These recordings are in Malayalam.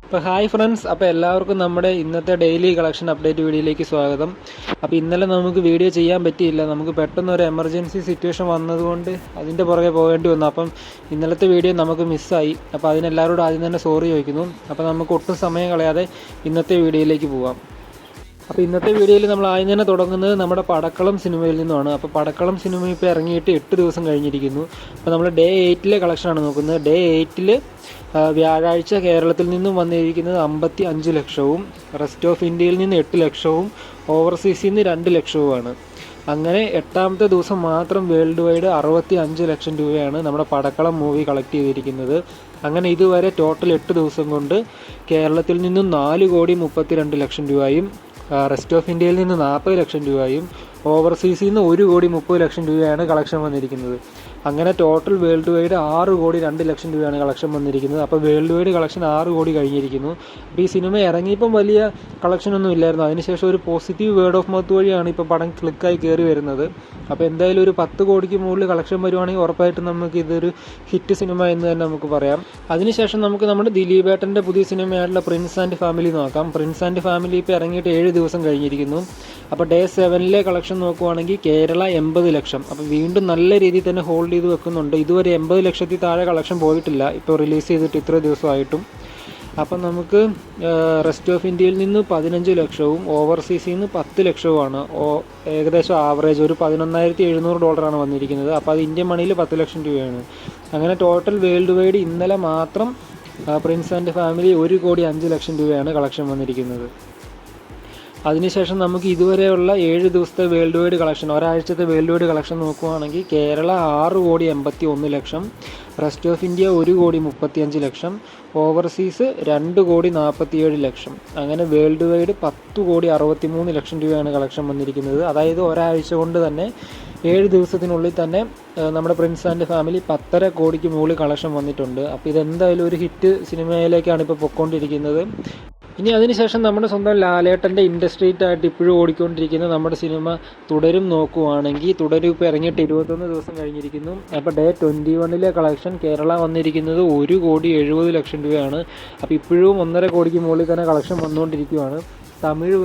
അപ്പോൾ ഹായ് ഫ്രണ്ട്സ്, അപ്പോൾ എല്ലാവർക്കും നമ്മുടെ ഇന്നത്തെ ഡെയിലി കളക്ഷൻ അപ്ഡേറ്റ് വീഡിയോയിലേക്ക് സ്വാഗതം. അപ്പോൾ ഇന്നലെ നമുക്ക് വീഡിയോ ചെയ്യാൻ പറ്റിയില്ല, നമുക്ക് പെട്ടെന്ന് ഒരു എമർജൻസി സിറ്റുവേഷൻ വന്നതുകൊണ്ട് അതിൻ്റെ പുറകെ പോകേണ്ടി വന്നു. അപ്പം ഇന്നലത്തെ വീഡിയോ നമുക്ക് മിസ്സായി. അപ്പോൾ അതിനെല്ലാവരോടും ആദ്യം തന്നെ സോറി ചോദിക്കുന്നു. അപ്പോൾ നമുക്ക് ഒട്ടും സമയം കളയാതെ ഇന്നത്തെ വീഡിയോയിലേക്ക് പോകാം. അപ്പോൾ ഇന്നത്തെ വീഡിയോയിൽ നമ്മൾ ആദ്യം തന്നെ തുടങ്ങുന്നത് നമ്മുടെ പടക്കളം സിനിമയിൽ നിന്നുമാണ്. അപ്പോൾ പടക്കളം സിനിമ ഇപ്പോൾ ഇറങ്ങിയിട്ട് 8 ദിവസം കഴിഞ്ഞിരിക്കുന്നു. അപ്പോൾ നമ്മൾ ഡേ 8 കളക്ഷനാണ് നോക്കുന്നത്. ഡേ 8 വ്യാഴാഴ്ച കേരളത്തിൽ നിന്നും വന്നിരിക്കുന്നത് 55 ലക്ഷവും, റെസ്റ്റ് ഓഫ് ഇന്ത്യയിൽ നിന്ന് 8 ലക്ഷവും, ഓവർസീസിൽ നിന്ന് 2 ലക്ഷവുമാണ്. അങ്ങനെ 8ാമത്തെ ദിവസം മാത്രം വേൾഡ് വൈഡ് 65 ലക്ഷം രൂപയാണ് നമ്മുടെ പടക്കളം മൂവി കളക്ട് ചെയ്തിരിക്കുന്നത്. അങ്ങനെ ഇതുവരെ ടോട്ടൽ 8 ദിവസം കൊണ്ട് കേരളത്തിൽ നിന്നും 4,32 ലക്ഷം രൂപയും, റെസ്റ്റ് ഓഫ് ഇന്ത്യയിൽ നിന്ന് 40 ലക്ഷം രൂപയും, ഓവർസീസിൽ നിന്ന് 1,30 ലക്ഷം രൂപയാണ് കളക്ഷൻ വന്നിരിക്കുന്നത്. അങ്ങനെ ടോട്ടൽ വേൾഡ് വൈഡ് 6,02 ലക്ഷം രൂപയാണ് കളക്ഷൻ വന്നിരിക്കുന്നത്. അപ്പോൾ വേൾഡ് വൈഡ് കളക്ഷൻ 6 കോടി കഴിഞ്ഞിരിക്കുന്നു. അപ്പോൾ ഈ സിനിമ ഇറങ്ങിയപ്പം വലിയ കളക്ഷനൊന്നും ഇല്ലായിരുന്നു. അതിനുശേഷം ഒരു പോസിറ്റീവ് വേർഡ് ഓഫ് മൗത്ത് വഴിയാണ് ഇപ്പോൾ പടം ക്ലിക്കായി കയറി വരുന്നത്. അപ്പോൾ എന്തായാലും ഒരു 10 കോടിക്ക് മുകളിൽ കളക്ഷൻ വരുവാണെങ്കിൽ ഉറപ്പായിട്ടും നമുക്ക് ഇതൊരു ഹിറ്റ് സിനിമ എന്ന് തന്നെ നമുക്ക് പറയാം. അതിനുശേഷം നമുക്ക് നമ്മുടെ ദിലീപേട്ടൻ്റെ പുതിയ സിനിമയായിട്ടുള്ള പ്രിൻസ് ആൻഡ് ഫാമിലി നോക്കാം. പ്രിൻസ് ആൻഡ് ഫാമിലി ഇപ്പോൾ ഇറങ്ങിയിട്ട് 7 ദിവസം കഴിഞ്ഞിരിക്കുന്നു. അപ്പോൾ ഡേ 7 കളക്ഷൻ നോക്കുവാണെങ്കിൽ കേരള 80 ലക്ഷം. അപ്പോൾ വീണ്ടും നല്ല രീതിയിൽ തന്നെ ഹോൾഡ് ചെയ്ത് വെക്കുന്നുണ്ട്. ഇതുവരെ 80 ലക്ഷത്തിൽ താഴെ കളക്ഷൻ പോയിട്ടില്ല ഇപ്പോൾ റിലീസ് ചെയ്തിട്ട് ഇത്ര ദിവസമായിട്ടും. അപ്പം നമുക്ക് റെസ്റ്റ് ഓഫ് ഇന്ത്യയിൽ നിന്ന് 15 ലക്ഷവും ഓവർസീസിൽ നിന്ന് 10 ലക്ഷവുമാണ് ഏകദേശം ആവറേജ് ഒരു $11,700 വന്നിരിക്കുന്നത്. അപ്പോൾ അത് ഇന്ത്യൻ മണിയിൽ 10 ലക്ഷം രൂപയാണ്. അങ്ങനെ ടോട്ടൽ വേൾഡ് വൈഡ് ഇന്നലെ മാത്രം പ്രിൻസ് ആൻഡ് ഫാമിലി 1,05 ലക്ഷം രൂപയാണ് കളക്ഷൻ വന്നിരിക്കുന്നത്. അതിനുശേഷം നമുക്ക് ഇതുവരെയുള്ള 7 ദിവസത്തെ വേൾഡ് വൈഡ് കളക്ഷൻ, ഒരാഴ്ചത്തെ വേൾഡ് വൈഡ് കളക്ഷൻ നോക്കുകയാണെങ്കിൽ Kerala 6,81 lakh, rest of India 1,35 lakh, overseas 2,47 lakh. അങ്ങനെ വേൾഡ് വൈഡ് 10,63 ലക്ഷം രൂപയാണ് കളക്ഷൻ വന്നിരിക്കുന്നത്. അതായത് ഒരാഴ്ച കൊണ്ട് തന്നെ 7 ദിവസത്തിനുള്ളിൽ തന്നെ നമ്മുടെ പ്രിൻസ് ആൻഡ് ഫാമിലി 10.5 കോടിക്ക് മുകളിൽ കളക്ഷൻ വന്നിട്ടുണ്ട്. അപ്പോൾ ഇതെന്തായാലും ഒരു ഹിറ്റ് സിനിമയിലേക്കാണ് ഇപ്പോൾ പൊയ്ക്കൊണ്ടിരിക്കുന്നത്. ഇനി അതിനുശേഷം നമ്മുടെ സ്വന്തം ലാലേട്ടൻ്റെ ഇൻഡസ്ട്രിയായിട്ട് ഇപ്പോഴും ഓടിക്കൊണ്ടിരിക്കുന്ന നമ്മുടെ സിനിമ തുടരും നോക്കുവാണെങ്കിൽ, തുടരും ഇപ്പോൾ ഇറങ്ങിയിട്ട് 21 ദിവസം കഴിഞ്ഞിരിക്കുന്നു. അപ്പോൾ ഡേ 21 കളക്ഷൻ കേരള വന്നിരിക്കുന്നത് 1,70 ലക്ഷം രൂപയാണ്. അപ്പോൾ ഇപ്പോഴും 1.5 കോടിക്ക് മുകളിൽ തന്നെ കളക്ഷൻ വന്നുകൊണ്ടിരിക്കുകയാണ്. തമിഴ്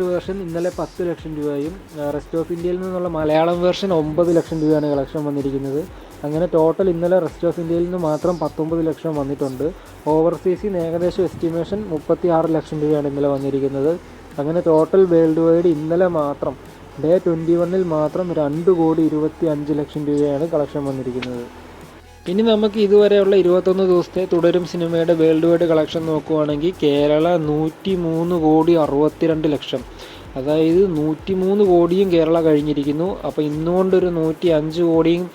വേർഷൻ ഇന്നലെ 10 ലക്ഷം രൂപയും, റെസ്റ്റ് ഓഫ് ഇന്ത്യയിൽ നിന്നുള്ള മലയാളം വേർഷൻ 9 ലക്ഷം രൂപയാണ് കളക്ഷൻ വന്നിരിക്കുന്നത്. അങ്ങനെ ടോട്ടൽ ഇന്നലെ റെസ്റ്റ് ഓഫ് ഇന്ത്യയിൽ നിന്ന് മാത്രം 19 ലക്ഷം വന്നിട്ടുണ്ട്. ഓവർസീസിൽ നിന്ന് ഏകദേശം എസ്റ്റിമേഷൻ 36 ലക്ഷം രൂപയാണ് ഇന്നലെ വന്നിരിക്കുന്നത്. അങ്ങനെ ടോട്ടൽ വേൾഡ് വൈഡ് ഇന്നലെ മാത്രം ഡേ 21 മാത്രം 2,25 ലക്ഷം രൂപയാണ് കളക്ഷൻ വന്നിരിക്കുന്നത്. ഇനി നമുക്ക് ഇതുവരെയുള്ള 21 ദിവസത്തെ തുടരും സിനിമയുടെ വേൾഡ് വൈഡ് കളക്ഷൻ നോക്കുകയാണെങ്കിൽ കേരള 103,62 ലക്ഷം. അതായത് 103 കോടിയും കേരള കഴിഞ്ഞിരിക്കുന്നു. അപ്പോൾ ഇന്നുകൊണ്ടൊരു 105 കോടിയും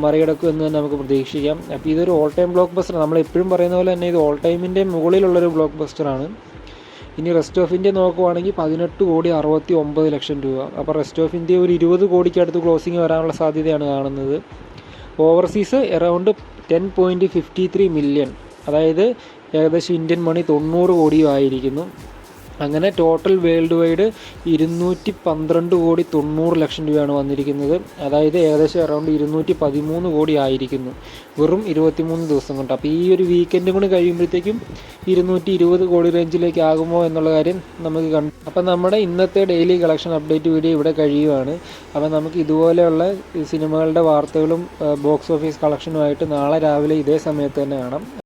മറികടക്കും എന്ന് തന്നെ നമുക്ക് പ്രതീക്ഷിക്കാം. അപ്പോൾ ഇതൊരു ഓൾ ടൈം ബ്ലോക്ക് ബസ്റ്റർ, നമ്മൾ എപ്പോഴും പറയുന്ന പോലെ തന്നെ ഇത് ഓൾ ടൈമിൻ്റെ മുകളിലുള്ളൊരു ബ്ലോക്ക് ബസ്റ്ററാണ്. ഇനി റെസ്റ്റ് ഓഫ് ഇന്ത്യ നോക്കുവാണെങ്കിൽ 18,69 ലക്ഷം രൂപ. അപ്പോൾ റെസ്റ്റ് ഓഫ് ഇന്ത്യ ഒരു 20 കോടിക്കടുത്ത് ക്ലോസിങ് വരാനുള്ള സാധ്യതയാണ് കാണുന്നത്. ഓവർസീസ് അറൗണ്ട് 10.53 മില്യൺ, അതായത് ഏകദേശം ഇന്ത്യൻ മണി 90 കോടിയും ആയിരിക്കുന്നു. അങ്ങനെ ടോട്ടൽ വേൾഡ് വൈഡ് 212,90 ലക്ഷം രൂപയാണ് വന്നിരിക്കുന്നത്. അതായത് ഏകദേശം അറൗണ്ട് 213 കോടി ആയിരിക്കുന്നു വെറും 23 ദിവസം കൊണ്ട്. അപ്പോൾ ഈ ഒരു വീക്കെൻഡും കൂടി കഴിയുമ്പോഴത്തേക്കും 220 കോടി റേഞ്ചിലേക്ക് ആകുമോ എന്നുള്ള കാര്യം നമുക്ക് കണ്ടു. അപ്പോൾ നമ്മുടെ ഇന്നത്തെ ഡെയിലി കളക്ഷൻ അപ്ഡേറ്റ് വീഡിയോ ഇവിടെ കഴിയുകയാണ്. അപ്പോൾ നമുക്ക് ഇതുപോലെയുള്ള സിനിമകളുടെ വാർത്തകളും ബോക്സ് ഓഫീസ് കളക്ഷനുമായിട്ട് നാളെ രാവിലെ ഇതേ സമയത്ത് തന്നെ കാണാം.